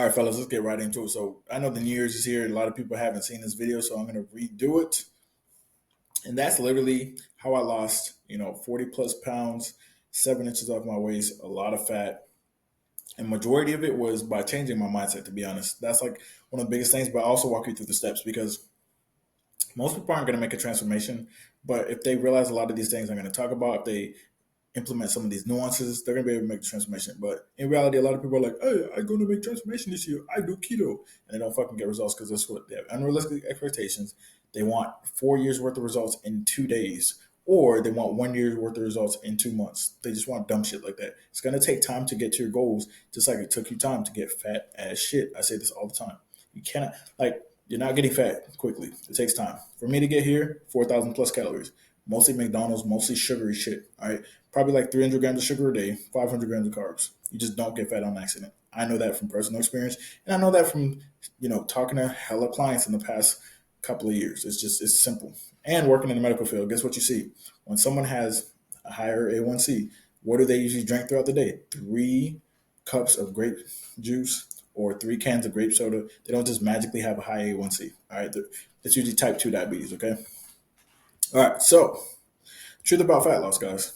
All right, fellas, let's get right into it. So I know the New Year's is here. A lot of people haven't seen this video, so I'm going to redo it. And that's literally how I lost, 40 plus pounds, 7 inches off my waist, a lot of fat. And majority of it was by changing my mindset, to be honest. That's like one of the biggest things, but I also walk you through the steps because most people aren't going to make a transformation. But if they realize a lot of these things I'm going to talk about, if they implement some of these nuances, they're gonna be able to make the transformation. But in reality, a lot of people are like, "Hey, I'm gonna make transformation this year. I do keto," and they don't fucking get results because that's what they have unrealistic expectations. They want 4 years worth of results in 2 days, or they want 1 year's worth of results in 2 months. They just want dumb shit like that. It's gonna take time to get to your goals, just like it took you time to get fat as shit. I say this all the time. You cannot like you're not getting fat quickly. It takes time. For me to get here, 4,000 plus calories, mostly McDonald's, mostly sugary shit. All right, probably like 300 grams of sugar a day, 500 grams of carbs. You just don't get fat on accident. I know that from personal experience, and I know that from talking to hella clients in the past couple of years. It's simple. And working in the medical field, guess what you see when someone has a higher A1C? What do they usually drink throughout the day? 3 cups of grape juice or 3 cans of grape soda. They don't just magically have a high A1C. All right, it's usually type 2 diabetes. Okay. All right. So, truth about fat loss, guys.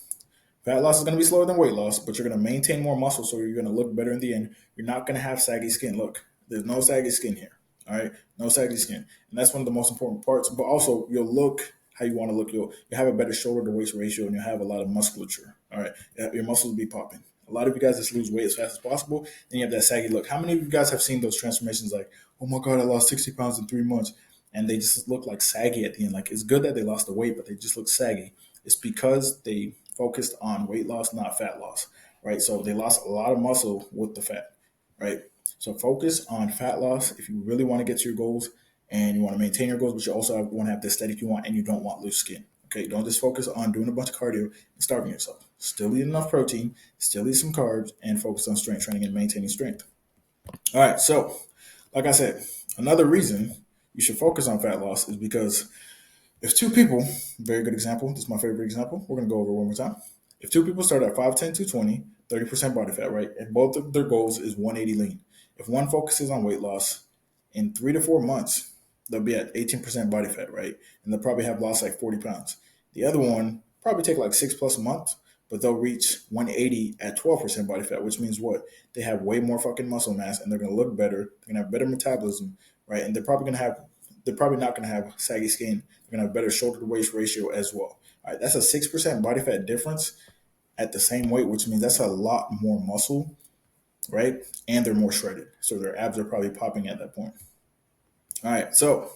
Fat loss is going to be slower than weight loss, but you're going to maintain more muscle, so you're going to look better in the end. You're not going to have saggy skin. Look, there's no saggy skin here. All right, no saggy skin, and that's one of the most important parts. But also, you'll look how you want to look. You'll have a better shoulder to waist ratio, and you'll have a lot of musculature. All right, your muscles will be popping. A lot of you guys just lose weight as fast as possible. Then you have that saggy look. How many of you guys have seen those transformations? Like, oh my god, I lost 60 pounds in 3 months, and they just look like saggy at the end. Like it's good that they lost the weight, but they just look saggy. It's because they focused on weight loss, not fat loss, right? So they lost a lot of muscle with the fat, right? So focus on fat loss if you really want to get to your goals and you want to maintain your goals, but you also want to have the aesthetic you want and you don't want loose skin. Okay, don't just focus on doing a bunch of cardio and starving yourself. Still eat enough protein, still eat some carbs, and focus on strength training and maintaining strength. All right, so like I said, another reason you should focus on fat loss is because if two people, very good example, this is my favorite example, we're going to go over one more time. If two people start at 5'10", 220, 30% body fat, right, and both of their goals is 180 lean, if one focuses on weight loss, in 3 to 4 months, they'll be at 18% body fat, right, and they'll probably have lost like 40 pounds. The other one probably take like 6 plus months, but they'll reach 180 at 12% body fat, which means what? They have way more fucking muscle mass and they're going to look better. They're going to have better metabolism, right? And they're probably not going to have saggy skin. They're going to have better shoulder to waist ratio as well. All right, that's a 6% body fat difference at the same weight, which means that's a lot more muscle, right? And they're more shredded. So their abs are probably popping at that point. All right, so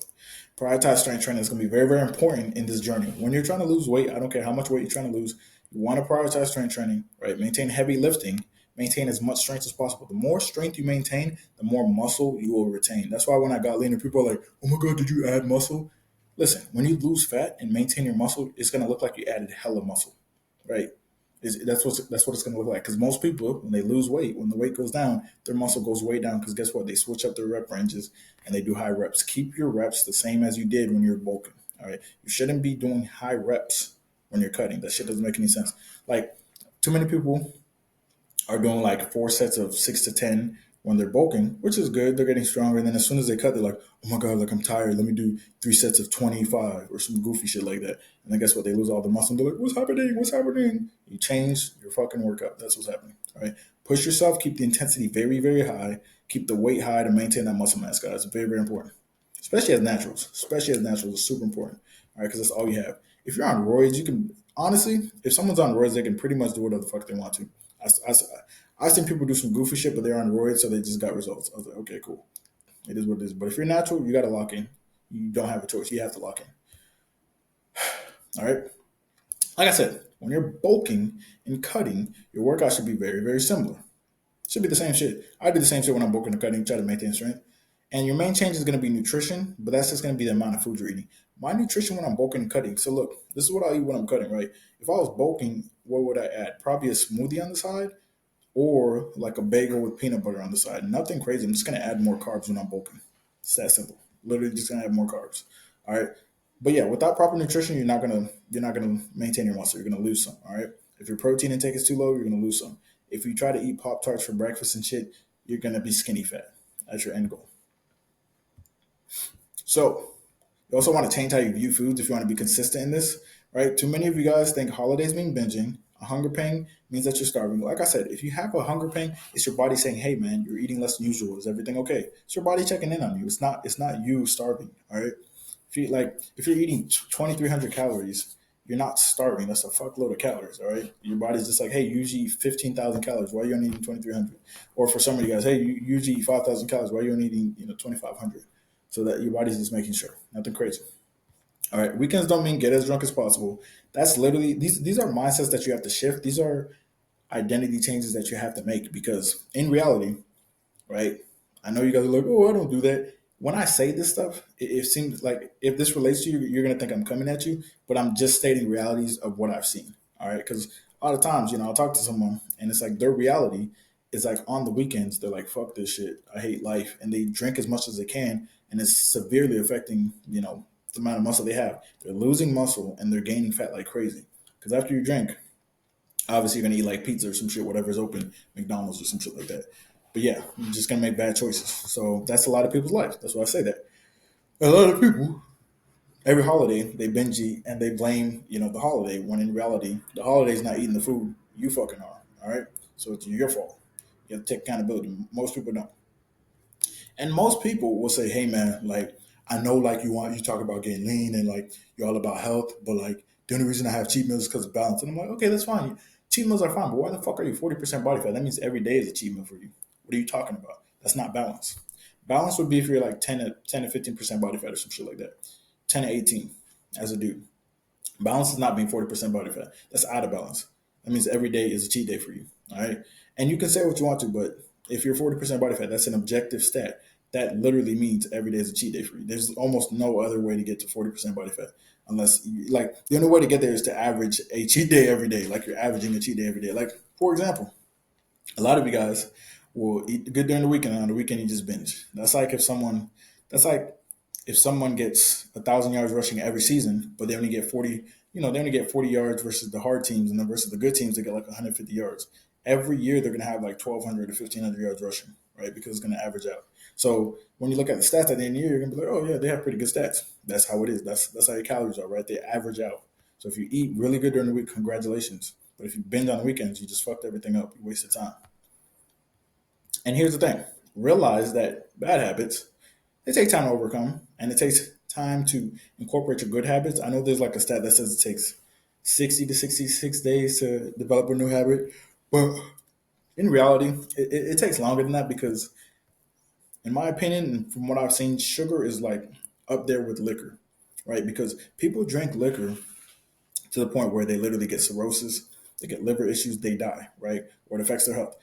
prioritize strength training is going to be very, very important in this journey. When you're trying to lose weight, I don't care how much weight you're trying to lose, you want to prioritize strength training, right? Maintain heavy lifting, maintain as much strength as possible. The more strength you maintain, the more muscle you will retain. That's why when I got leaner, people are like, oh my God, did you add muscle? Listen, when you lose fat and maintain your muscle, it's going to look like you added hella muscle, right? That's what it's going to look like. Because most people, when they lose weight, when the weight goes down, their muscle goes way down. Because guess what? They switch up their rep ranges and they do high reps. Keep your reps the same as you did when you were bulking. All right, you shouldn't be doing high reps when you're cutting. That shit doesn't make any sense. Like too many people are doing like 4 sets of 6 to 10 when they're bulking, which is good. They're getting stronger. And then as soon as they cut, they're like, oh my God, like I'm tired. Let me do 3 sets of 25 or some goofy shit like that. And then guess what? They lose all the muscle. And they're like, what's happening? What's happening? You change your fucking workout. That's what's happening. All right. Push yourself. Keep the intensity very, very high. Keep the weight high to maintain that muscle mass, guys. Very, very important. Especially as naturals. Especially as naturals is super important. All right. Because that's all you have. If you're on roids, you can, honestly, if someone's on roids, they can pretty much do whatever the fuck they want to. I, I, I've seen people do some goofy shit, but they're on roids, so they just got results. I was like, okay, cool. It is what it is. But if you're natural, you got to lock in. You don't have a choice. You have to lock in. All right. Like I said, when you're bulking and cutting, your workout should be very, very similar. It should be the same shit. I do the same shit when I'm bulking and cutting, try to maintain strength. And your main change is going to be nutrition, but that's just going to be the amount of food you're eating. My nutrition when I'm bulking and cutting. So look, this is what I eat when I'm cutting, right? If I was bulking, what would I add? Probably a smoothie on the side or like a bagel with peanut butter on the side. Nothing crazy. I'm just gonna add more carbs when I'm bulking. It's that simple. Literally just gonna add more carbs. All right. But yeah, without proper nutrition, you're not gonna maintain your muscle. You're gonna lose some. All right. If your protein intake is too low, you're gonna lose some. If you try to eat Pop Tarts for breakfast and shit, you're gonna be skinny fat. That's your end goal. So you also want to change how you view foods if you want to be consistent in this, right? Too many of you guys think holidays mean binging. A hunger pain means that you're starving. Like I said, if you have a hunger pain, it's your body saying, "Hey, man, you're eating less than usual. Is everything okay?" It's your body checking in on you. It's not you starving. All right. If you're eating 2,300 calories, you're not starving. That's a fuckload of calories. All right. Your body's just like, "Hey, you usually eat 15,000 calories. Why are you only eating 2,300?" Or for some of you guys, "Hey, you usually eat 5,000 calories. Why are you only eating 2,500?" So that your body's just making sure. Nothing crazy. All right, weekends don't mean get as drunk as possible. That's literally these are mindsets that you have to shift. These are identity changes that you have to make because in reality, right? I know you guys are like, oh, I don't do that. When I say this stuff, it seems like if this relates to you, you're gonna think I'm coming at you, but I'm just stating realities of what I've seen. All right, because a lot of times, I'll talk to someone and it's like their reality is like on the weekends they're like, fuck this shit, I hate life, and they drink as much as they can, and it's severely affecting the amount of muscle they have. They're losing muscle and they're gaining fat like crazy. Because after you drink, obviously, you're gonna eat like pizza or some shit, whatever's open, McDonald's or some shit like that. But yeah, you're just gonna make bad choices. So that's a lot of people's lives. That's why I say that. A lot of people, every holiday, they binge eat and they blame, the holiday, when in reality, the holiday's not eating the food. You fucking are. All right? So it's your fault. You have to take accountability. Most people don't. And most people will say, "Hey man, like I know like you talk about getting lean and like you're all about health, but like the only reason I have cheat meals is because of balance." And I'm like, okay, that's fine. Cheat meals are fine, but why the fuck are you 40% body fat? That means every day is a cheat meal for you. What are you talking about? That's not balance. Balance would be if you're like 10 to 15% body fat or some shit like that. 10 to 18 as a dude. Balance is not being 40% body fat. That's out of balance. That means every day is a cheat day for you. All right. And you can say what you want to, but if you're 40% body fat, that's an objective stat. That literally means every day is a cheat day for you. There's almost no other way to get to 40% body fat unless, like, the only way to get there is to average a cheat day every day. Like, you're averaging a cheat day every day. Like, for example, a lot of you guys will eat good during the weekend, and on the weekend you just binge. That's like if someone gets 1,000 yards rushing every season, but they only get 40, they only get 40 yards versus the hard teams, and then versus the good teams, they get like 150 yards. Every year they're going to have like 1,200 to 1,500 yards rushing, right? Because it's going to average out. So when you look at the stats at the end of the year, you're going to be like, oh yeah, they have pretty good stats. That's how it is. That's how your calories are, right? They average out. So if you eat really good during the week, congratulations. But if you binge on the weekends, you just fucked everything up. You wasted time. And here's the thing: realize that bad habits, they take time to overcome, and it takes time to incorporate your good habits. I know there's like a stat that says it takes 60 to 66 days to develop a new habit, but in reality, it takes longer than that because, in my opinion, and from what I've seen, sugar is like up there with liquor, right? Because people drink liquor to the point where they literally get cirrhosis, they get liver issues, they die, right? Or it affects their health.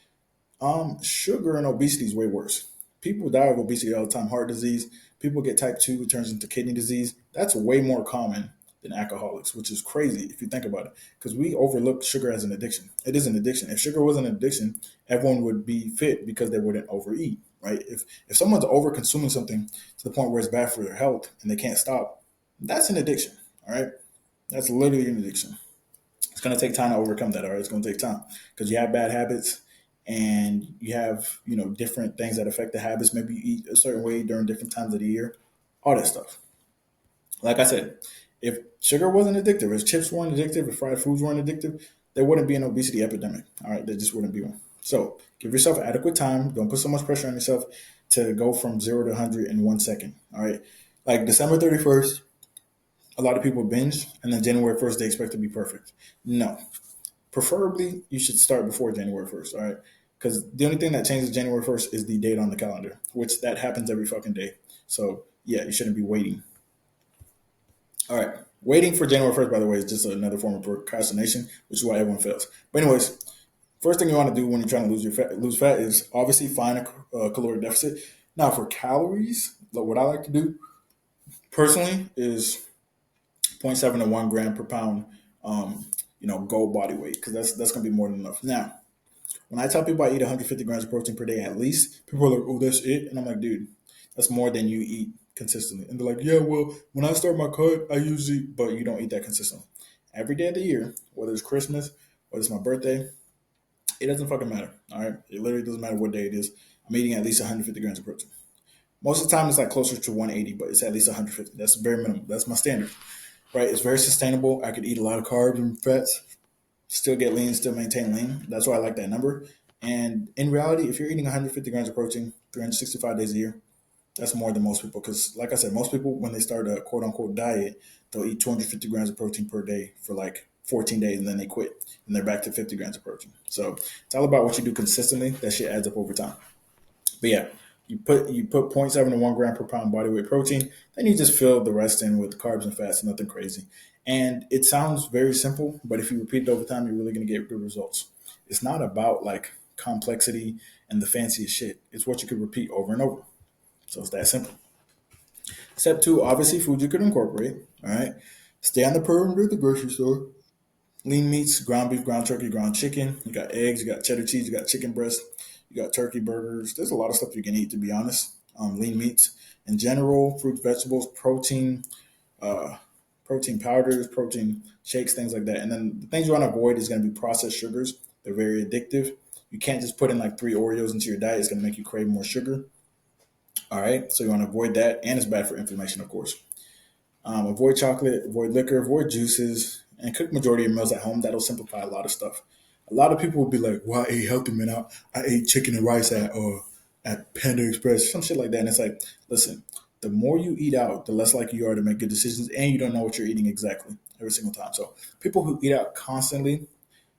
Sugar and obesity is way worse. People die of obesity all the time. Heart disease. People get type 2, it turns into kidney disease. That's way more common than alcoholics, which is crazy if you think about it. Because we overlook sugar as an addiction. It is an addiction. If sugar wasn't an addiction, everyone would be fit because they wouldn't overeat, right? If someone's over consuming something to the point where it's bad for their health and they can't stop, that's an addiction. All right. That's literally an addiction. It's going to take time to overcome that. All right, it's going to take time because you have bad habits and you have different things that affect the habits. Maybe you eat a certain way during different times of the year, all that stuff. Like I said, if sugar wasn't addictive, if chips weren't addictive, if fried foods weren't addictive, there wouldn't be an obesity epidemic. All right, there just wouldn't be one. So give yourself adequate time. Don't put so much pressure on yourself to go from 0 to 100 in 1 second. All right, like December 31st, a lot of people binge, and then January 1st they expect to be perfect. No, preferably you should start before January 1st, all right? Because the only thing that changes January 1st is the date on the calendar, which that happens every fucking day. So yeah, you shouldn't be waiting. All right. Waiting for January 1st, by the way, is just another form of procrastination, which is why everyone fails. But anyways, first thing you want to do when you're trying to lose fat is obviously find a caloric deficit. Now for calories, what I like to do personally is zero point 0.7 to 1 gram per pound, goal body weight, because that's going to be more than enough. Now, when I tell people I eat 150 grams of protein per day at least, people are like, "Oh, that's it," and I'm like, "Dude, that's more than you eat consistently." And they're like, "Yeah, well, when I start my cut, I usually," but you don't eat that consistently. Every day of the year, whether it's Christmas, whether it's my birthday, it doesn't fucking matter. All right, it literally doesn't matter what day it is. I'm eating at least 150 grams of protein. Most of the time, it's like closer to 180, but it's at least 150. That's the bare minimum. That's my standard, right? It's very sustainable. I could eat a lot of carbs and fats, still get lean, still maintain lean. That's why I like that number. And in reality, if you're eating 150 grams of protein 365 days a year, that's more than most people. Because, like I said, most people, when they start a quote unquote diet, they'll eat 250 grams of protein per day for like 14 days and then they quit and they're back to 50 grams of protein. So it's all about what you do consistently. That shit adds up over time. But yeah, you put zero point 0.7 to 1 gram per pound body weight protein. Then you just fill the rest in with carbs and fats, nothing crazy. And it sounds very simple, but if you repeat it over time, you're really going to get good results. It's not about like complexity and the fanciest shit. It's what you could repeat over and over. So it's that simple. Step two, obviously, food you could incorporate. All right. Stay on the perimeter of the grocery store. Lean meats, ground beef, ground turkey, ground chicken. You got eggs, you got cheddar cheese, you got chicken breast, you got turkey burgers. There's a lot of stuff you can eat, to be honest. Lean meats in general, fruits, vegetables, uh, protein powders, protein shakes, things like that. And then the things you want to avoid is going to be processed sugars. They're very addictive. You can't just put in like 3 Oreos into your diet. It's going to make you crave more sugar. All right. So you want to avoid that. And it's bad for inflammation, of course. Avoid chocolate, avoid liquor, avoid juices, and cook majority of your meals at home. That'll simplify a lot of stuff. A lot of people will be like, "Well, I ate healthy, man. I ate chicken and rice at Panda Express, some shit like that." And it's like, listen, the more you eat out, the less likely you are to make good decisions, and you don't know what you're eating exactly every single time. So people who eat out constantly,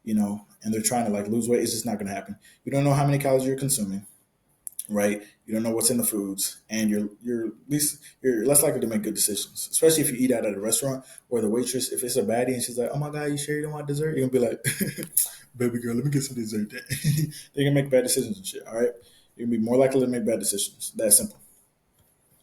and they're trying to like lose weight, it's just not going to happen. You don't know how many calories you're consuming, right? You don't know what's in the foods, and you're less likely to make good decisions. Especially if you eat out at a restaurant where the waitress, if it's a baddie and she's like, "Oh my god, you sure you don't want dessert?" You're gonna be like, "Baby girl, let me get some dessert." They're gonna make bad decisions and shit. All right, you're gonna be more likely to make bad decisions. That simple.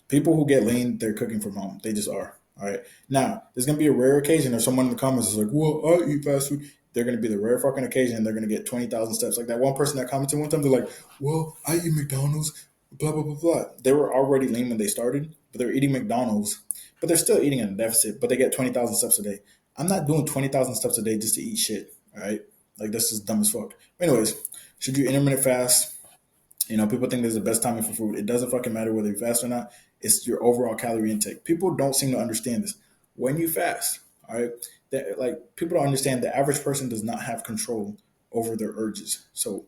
People who get lean, they're cooking from home. They just are. All right. Now, there's gonna be a rare occasion if someone in the comments is like, "Well, I eat fast food." They're gonna be the rare fucking occasion. And they're gonna get 20,000 steps. Like that one person that commented one time, they're like, "Well, I eat McDonald's." Blah blah blah blah. They were already lean when they started, but they're eating McDonald's, but they're still eating in a deficit. But they get 20,000 steps a day. I'm not doing 20,000 steps a day just to eat shit. All right. Like this is dumb as fuck. Anyways, should you intermittent fast? People think this is the best timing for food. It doesn't fucking matter whether you fast or not. It's your overall calorie intake. People don't seem to understand this. When you fast, all right, that like people don't understand the average person does not have control over their urges. So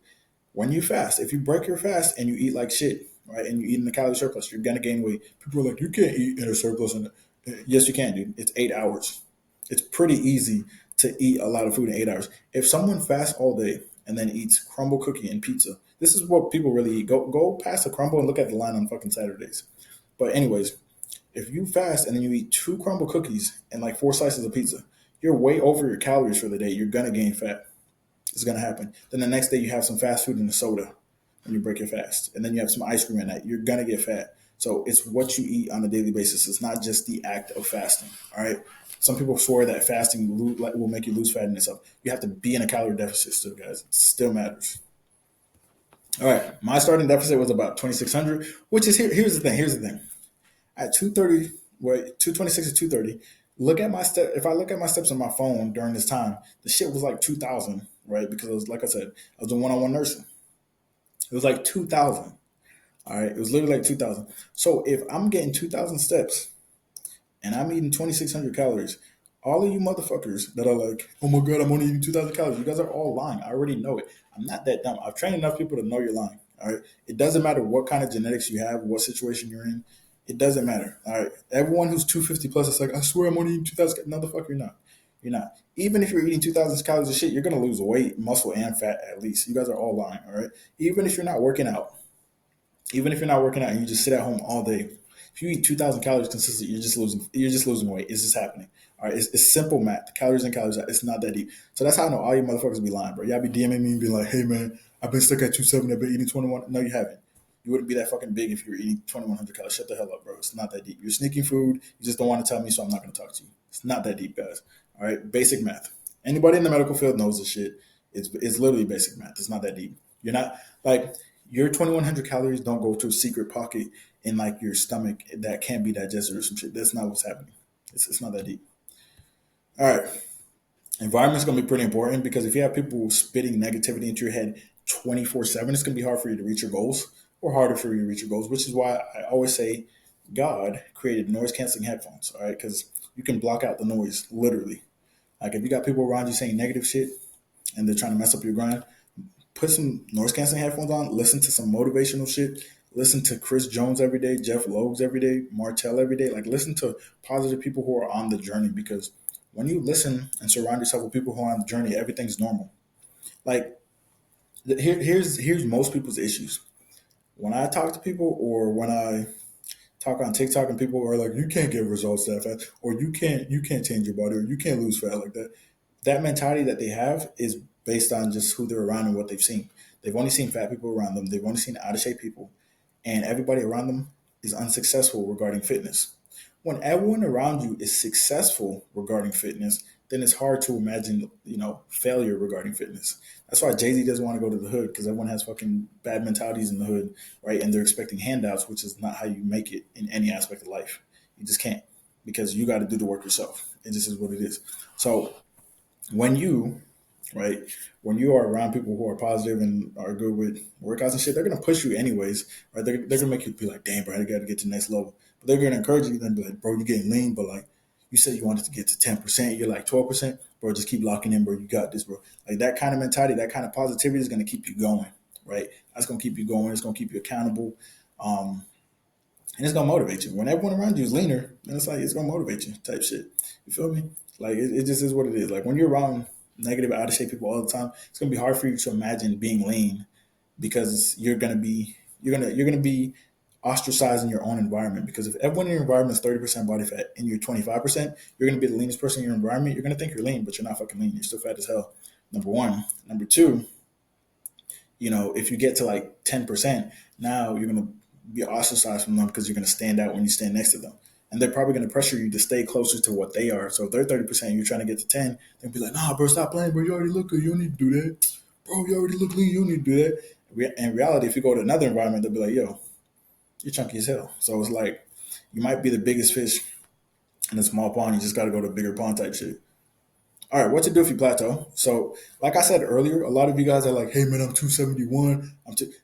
when you fast, if you break your fast and you eat like shit, right, and you eat in the calorie surplus, you're gonna gain weight. People are like, you can't eat in a surplus. Yes, you can, dude. It's 8 hours. It's pretty easy to eat a lot of food in 8 hours. If someone fasts all day and then eats crumble cookie and pizza, this is what people really eat. Go past the crumble and look at the line on fucking Saturdays. But anyways, if you fast and then you eat 2 crumble cookies and like 4 slices of pizza, you're way over your calories for the day. You're gonna gain fat. It's gonna happen. Then the next day you have some fast food and a soda when you break your fast, and then you have some ice cream at night. You're gonna get fat. So it's what you eat on a daily basis. It's not just the act of fasting. All right. Some people swear that fasting will make you lose fat in itself. You have to be in a calorie deficit still, guys. It still matters. All right. My starting deficit was about 2,600, which is here's the thing. Here's the thing. At 230, wait, 226 to 230. Look at my step. If I look at my steps on my phone during this time, the shit was like 2,000, right? Because it was like I said, I was doing one-on-one nursing. It was like 2,000. All right, it was literally like 2,000. So if I'm getting 2,000 steps and I'm eating 2,600 calories, all of you motherfuckers that are like, "Oh my god, I'm only eating 2,000 calories," you guys are all lying. I already know it. I'm not that dumb. I've trained enough people to know you're lying. All right, it doesn't matter what kind of genetics you have, what situation you're in. It doesn't matter. All right, everyone who's 250 plus, it's like, "I swear I'm only eating 2,000." No, the fuck you're not. You're not. Even if you're eating 2,000 calories of shit, you're gonna lose weight, muscle, and fat at least. You guys are all lying. All right, even if you're not working out. Even if you're not working out and you just sit at home all day, if you eat 2,000 calories consistently, you're just losing. You're just losing weight. It's just happening. All right, it's simple math. Calories in, calories out. It's not that deep. So that's how I know all you motherfuckers be lying, bro. Y'all be DMing me and be like, "Hey man, I've been stuck at 270. I've been eating 21." No, you haven't. You wouldn't be that fucking big if you were eating 2,100 calories. Shut the hell up, bro. It's not that deep. You're sneaking food. You just don't want to tell me, so I'm not going to talk to you. It's not that deep, guys. All right, basic math. Anybody in the medical field knows this shit. It's literally basic math. It's not that deep. You're not like your 2,100 calories don't go to a secret pocket in like your stomach that can't be digested or some shit. That's not what's happening. It's not that deep. All right. Environment's going to be pretty important because if you have people spitting negativity into your head 24/7, it's going to be hard for you to reach your goals. or harder for you to reach your goals, which is why I always say God created noise canceling headphones, all right? Because you can block out the noise literally. Like if you got people around you saying negative shit and they're trying to mess up your grind, put some noise canceling headphones on, listen to some motivational shit, listen to Chris Jones every day, Jeff Loebs every day, Martell every day. Like listen to positive people who are on the journey, because when you listen and surround yourself with people who are on the journey, everything's normal. Like here's most people's issues. When I talk to people or when I talk on TikTok and people are like, you can't get results that fast, or you can't change your body, or you can't lose fat like that. That mentality that they have is based on just who they're around and what they've seen. They've only seen fat people around them. They've only seen out of shape people, and everybody around them is unsuccessful regarding fitness. When everyone around you is successful regarding fitness, then it's hard to imagine, failure regarding fitness. That's why Jay Z doesn't want to go to the hood, because everyone has fucking bad mentalities in the hood, right? And they're expecting handouts, which is not how you make it in any aspect of life. You just can't, because you got to do the work yourself. It just is what it is. So when you right? When you are around people who are positive and are good with workouts and shit, they're gonna push you anyways, right? They're gonna make you be like, damn, bro, I gotta get to the next level. But they're gonna encourage you and be like, bro, you're getting lean, but like you said you wanted to get to 10%, you're like 12%, bro, just keep locking in, bro. You got this, bro. Like that kind of mentality, that kind of positivity is gonna keep you going, right? That's gonna keep you going, it's gonna keep you accountable. Um, and it's gonna motivate you. When everyone around you is leaner, then it's like it's gonna motivate you, type shit. You feel me? Like it just is what it is. Like when you're around negative, out of shape people all the time, it's gonna be hard for you to imagine being lean, because you're gonna be ostracized in your own environment. Because if everyone in your environment is 30% body fat and you're 25%, you're gonna be the leanest person in your environment. You're gonna think you're lean, but you're not fucking lean. You're still fat as hell. Number one. Number two, if you get to like 10%, now you're going to be ostracized from them, because you're going to stand out when you stand next to them. And they're probably going to pressure you to stay closer to what they are. So if they're 30%, you're trying to get to 10, they'll be like, nah, bro, stop playing, bro. You already look good. You don't need to do that. Bro, you already look lean. You don't need to do that. In reality, if you go to another environment, they'll be like, yo, you're chunky as hell. So it's like, you might be the biggest fish in a small pond. You just got to go to a bigger pond type shit. All right, what to do if you plateau? So, like I said earlier, a lot of you guys are like, "Hey, man, I'm 271."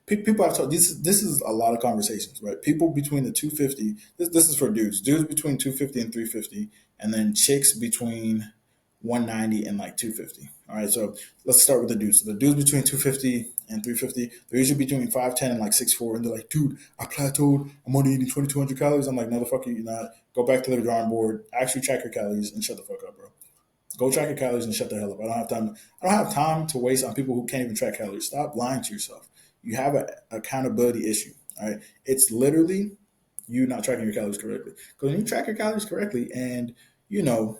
People have told this. This is a lot of conversations, right? People between the 250. This is for dudes. Dudes between 250 and 350, and then chicks between 190 and like 250. All right, so let's start with the dudes. So the dudes between 250 and 350, they're usually between 5'10" and like 6'4", and they're like, "Dude, I plateaued. I'm only eating 2,200 calories." I'm like, "No, the fuck you're not. Go back to the drawing board. Actually, track your calories and shut the fuck up, bro." Go track your calories and shut the hell up. I don't have time. I don't have time to waste on people who can't even track calories. Stop lying to yourself. You have an accountability issue. All right. It's literally you not tracking your calories correctly. Because when you track your calories correctly and you know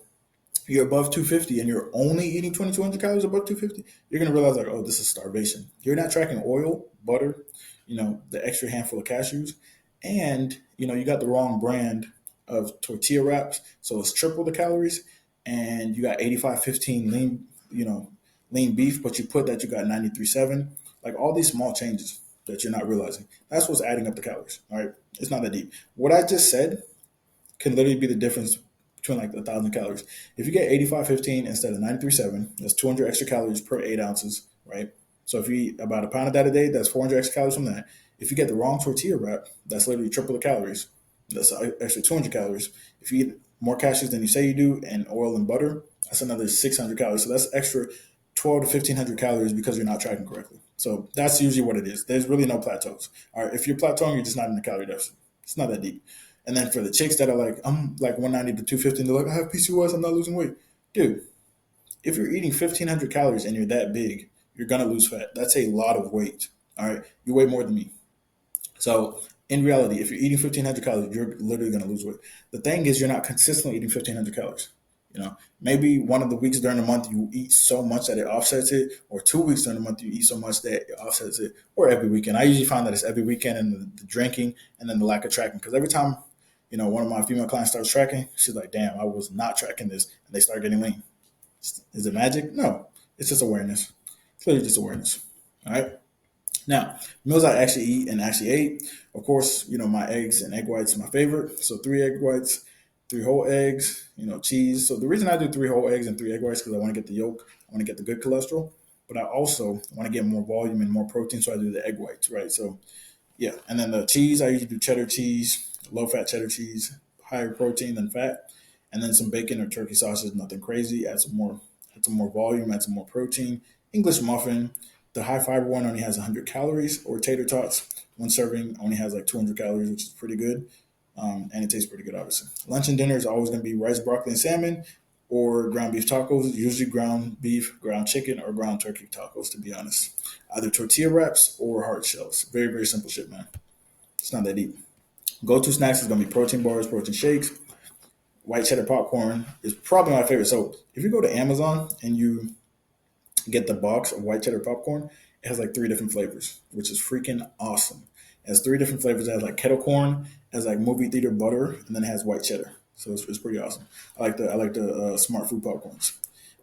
you're above 250 and you're only eating 2,200 calories above 250, you're going to realize like, oh, this is starvation. You're not tracking oil, butter, the extra handful of cashews, and you got the wrong brand of tortilla wraps, so it's triple the calories, and you got 85-15 lean, lean beef, but you put that you got 93.7. Like all these small changes that you're not realizing, that's what's adding up the calories. All right, it's not that deep. What I just said can literally be the difference between like 1,000 calories. If you get 85-15 instead of 93.7, that's 200 extra calories per 8 ounces, right? So if you eat about a pound of that a day, that's 400 extra calories from that. If you get the wrong tortilla wrap, that's literally triple the calories. That's an extra 200 calories. If you eat more cashews than you say you do, and oil and butter, that's another 600 calories. So that's extra 12 to 1,500 calories because you're not tracking correctly. So that's usually what it is. There's really no plateaus. All right, if you're plateauing, you're just not in the calorie deficit. It's not that deep. And then for the chicks that are like, I'm like 190 to 250, and they're like, I have PCOS, I'm not losing weight. Dude, if you're eating 1,500 calories and you're that big, you're going to lose fat. That's a lot of weight. All right. You weigh more than me. So in reality, if you're eating 1,500 calories, you're literally going to lose weight. The thing is, you're not consistently eating 1,500 calories. Maybe one of the weeks during the month you eat so much that it offsets it, or 2 weeks during the month you eat so much that it offsets it, or every weekend. I usually find that it's every weekend, and the drinking and then the lack of tracking. Because every time, one of my female clients starts tracking, she's like, damn, I was not tracking this. And they start getting lean. Is it magic? No, it's just awareness. It's literally just awareness. All right. Now, meals I actually eat and actually ate. Of course, my eggs and egg whites are my favorite. So 3 egg whites, 3 whole eggs, cheese. So the reason I do 3 whole eggs and 3 egg whites, because I want to get the yolk, I want to get the good cholesterol, but I also want to get more volume and more protein. So I do the egg whites, right? So Yeah, and then the cheese, I usually do cheddar cheese, low fat cheddar cheese, higher protein than fat, and then some bacon or turkey sausage, nothing crazy. Add some more volume, add some more protein. English muffin, the high fiber one only has 100 calories, or tater tots, one serving only has like 200 calories, which is pretty good. And it tastes pretty good, obviously. Lunch and dinner is always going to be rice, broccoli, and salmon, or ground beef tacos, usually ground beef, ground chicken, or ground turkey tacos, to be honest. Either tortilla wraps or hard shells. Very, very simple shit, man. It's not that deep. Go to snacks is going to be protein bars, protein shakes. White cheddar popcorn is probably my favorite. So if you go to Amazon and you get the box of white cheddar popcorn, it has like three different flavors, which is freaking awesome. It has three different flavors. It has like kettle corn, it has like movie theater butter, and then it has white cheddar. So it's pretty awesome. I like the smart food popcorns.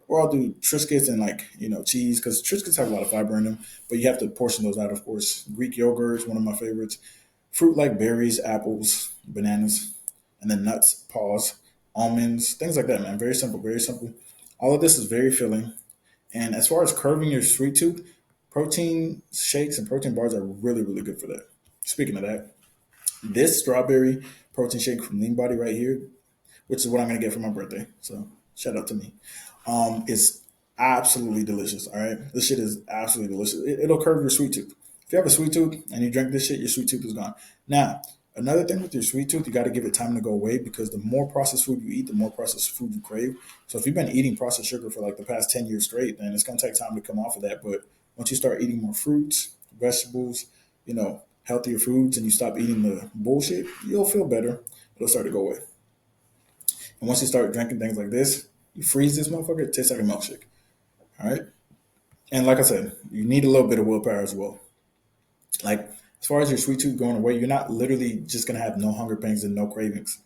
Or I'll do Triscuits and like cheese because Triscuits have a lot of fiber in them, but you have to portion those out, of course. Greek yogurt is one of my favorites. Fruit like berries, apples, bananas, and then nuts, pause, almonds, things like that, man. Very simple, very simple. All of this is very filling. And as far as curving your sweet tooth, protein shakes and protein bars are really, really good for that. Speaking of that, this strawberry protein shake from Lean Body right here, which is what I'm gonna get for my birthday. So shout out to me. Is absolutely delicious. All right, this shit is absolutely delicious. It'll curve your sweet tooth. If you have a sweet tooth and you drink this shit, your sweet tooth is gone. Now, another thing with your sweet tooth, you got to give it time to go away because the more processed food you eat, the more processed food you crave. So if you've been eating processed sugar for like the past 10 years straight, then it's gonna take time to come off of that. But once you start eating more fruits, vegetables, healthier foods, and you stop eating the bullshit, you'll feel better. It'll start to go away. And once you start drinking things like this, you freeze this motherfucker, it tastes like a milkshake. All right. And like I said, you need a little bit of willpower as well. Like, as far as your sweet tooth going away, you're not literally just going to have no hunger pains and no cravings.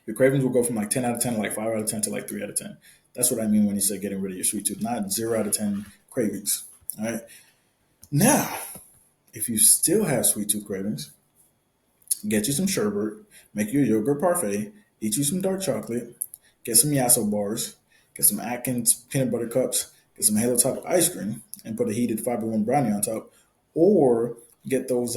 Your cravings will go from like 10 out of 10 to like 5 out of 10 to like 3 out of 10. That's what I mean when you say getting rid of your sweet tooth, not 0 out of 10 cravings. All right. Now, if you still have sweet tooth cravings, get you some sherbet, make you a yogurt parfait, eat you some dark chocolate, get some Yasso bars, get some Atkins peanut butter cups, get some Halo Top ice cream, and put a heated fiber one brownie on top, or get those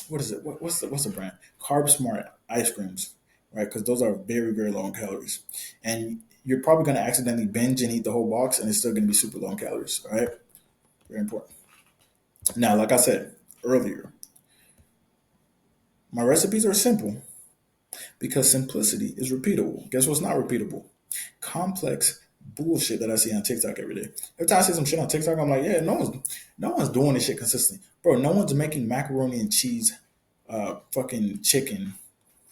what is it? What's the brand? Carb Smart ice creams, right? Because those are very very low in calories, and you're probably going to accidentally binge and eat the whole box, and it's still going to be super low in calories. All right, very important. Now, like I said earlier, my recipes are simple because simplicity is repeatable. Guess what's not repeatable? Complex bullshit that I see on TikTok every day. Every time I see some shit on TikTok, I'm like, yeah, no one's doing this shit consistently, bro. No one's making macaroni and cheese, fucking chicken,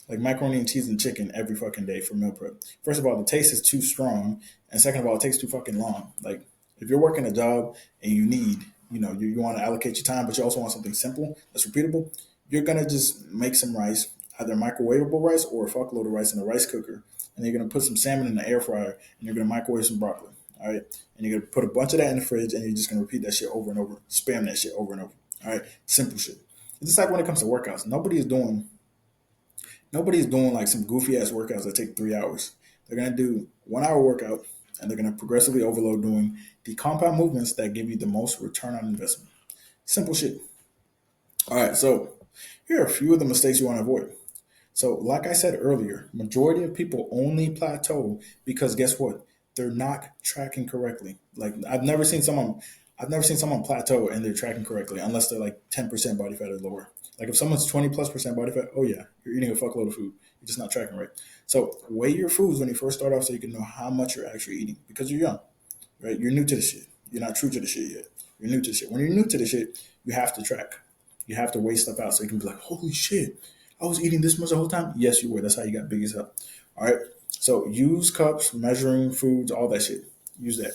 like macaroni and cheese and chicken every fucking day for meal prep. First of all, the taste is too strong, and second of all, it takes too fucking long. Like, if you're working a job and you need, you want to allocate your time, but you also want something simple that's repeatable, you're gonna just make some rice, either microwavable rice or a fuckload of rice in a rice cooker, and you're gonna put some salmon in the air fryer, and you're gonna microwave some broccoli. All right, and you're gonna put a bunch of that in the fridge, and you're just gonna repeat that shit over and over, spam that shit over and over. All right, simple shit. It's just like when it comes to workouts. Nobody's doing like some goofy ass workouts that take 3 hours. They're gonna do 1 hour workout and they're gonna progressively overload doing the compound movements that give you the most return on investment. Simple shit. All right, so here are a few of the mistakes you want to avoid. So, like I said earlier, majority of people only plateau because guess what? They're not tracking correctly. Like I've never seen someone plateau and they're tracking correctly unless they're like 10% body fat or lower. Like if someone's 20+% body fat, oh yeah, you're eating a fuckload of food. You're just not tracking right. So weigh your foods when you first start off so you can know how much you're actually eating because you're young, right? You're new to the shit. You're not true to the shit yet. You're new to the shit. When you're new to the shit, you have to track. You have to weigh stuff out so you can be like, holy shit, I was eating this much the whole time. Yes, you were. That's how you got big as hell. All right. So use cups, measuring foods, all that shit. Use that.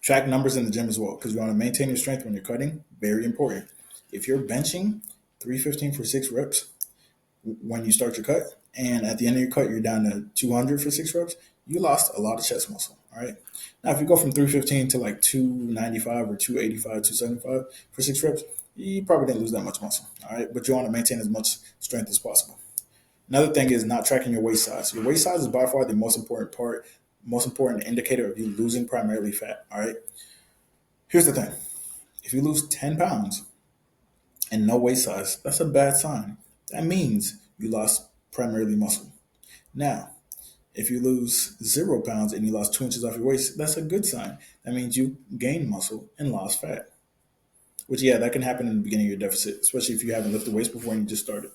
Track numbers in the gym as well because you want to maintain your strength when you're cutting. Very important. If you're benching 315 for 6 reps when you start your cut, and at the end of your cut you're down to 200 for 6 reps, you lost a lot of chest muscle. All right. Now, if you go from 315 to like 295 or 285, 275 for 6 reps, you probably didn't lose that much muscle. All right. But you want to maintain as much strength as possible. Another thing is not tracking your waist size. Your waist size is by far the most important part, most important indicator of you losing primarily fat. All right. Here's the thing: if you lose 10 pounds and no waist size, that's a bad sign. That means you lost primarily muscle. Now, if you lose 0 pounds and you lost 2 inches off your waist, that's a good sign. That means you gained muscle and lost fat. Which, yeah, that can happen in the beginning of your deficit, especially if you haven't lifted weights before and you just started.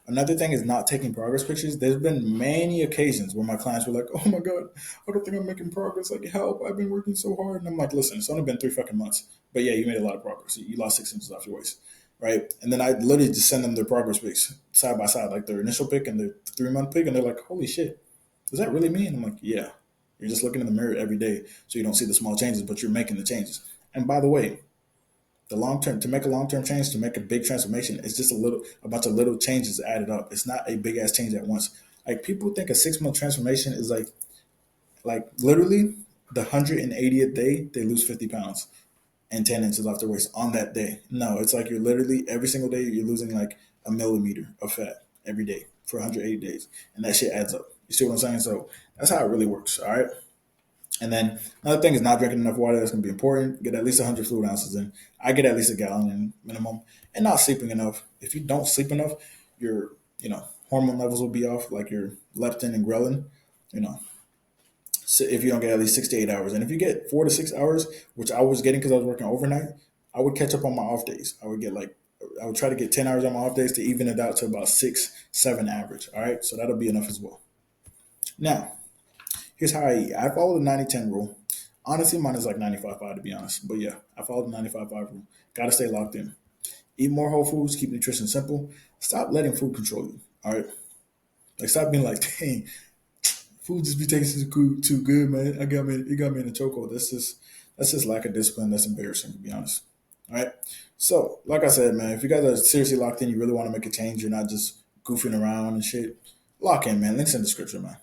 Another thing is not taking progress pictures. There's been many occasions where my clients were like, "Oh my god, I don't think I'm making progress. Like, help! I've been working so hard." And I'm like, "Listen, it's only been 3 fucking months, but yeah, you made a lot of progress. You lost 6 inches off your waist, right?" And then I literally just send them their progress pics side by side, like their initial pic and their 3 month pic, and they're like, "Holy shit, does that really mean?" I'm like, "Yeah, you're just looking in the mirror every day, so you don't see the small changes, but you're making the changes." And by the way, the long term to make a long term change, to make a big transformation, it's just a bunch of little changes added up. It's not a big ass change at once. Like people think a 6 month transformation is like literally the 180th day they lose 50 pounds and 10 inches off their waist on that day. No, it's like you're literally every single day you're losing like a millimeter of fat every day for 180 days, and that shit adds up. You see what I'm saying? So that's how it really works. All right. And then another thing is not drinking enough water. That's going to be important. Get at least 100 fluid ounces in. I get at least a gallon in minimum. And not sleeping enough. If you don't sleep enough, your hormone levels will be off, like your leptin and ghrelin. You know, so if you don't get at least 6 to 8 hours, and if you get 4 to 6 hours, which I was getting because I was working overnight, I would catch up on my off days. I would try to get 10 hours on my off days to even it out to about 6, 7 average. All right, so that'll be enough as well. Now, here's how I eat. I follow the 90-10 rule. Honestly, mine is like 95-5 to be honest. But yeah, I follow the 95-5 rule. Gotta stay locked in. Eat more whole foods, keep nutrition simple. Stop letting food control you. All right? Like stop being like, dang, food just be tasting too good, man. It got me in a chokehold. That's just lack of discipline. That's embarrassing to be honest. All right. So, like I said, man, if you guys are seriously locked in, you really want to make a change, you're not just goofing around and shit, lock in, man. Links in the description, man.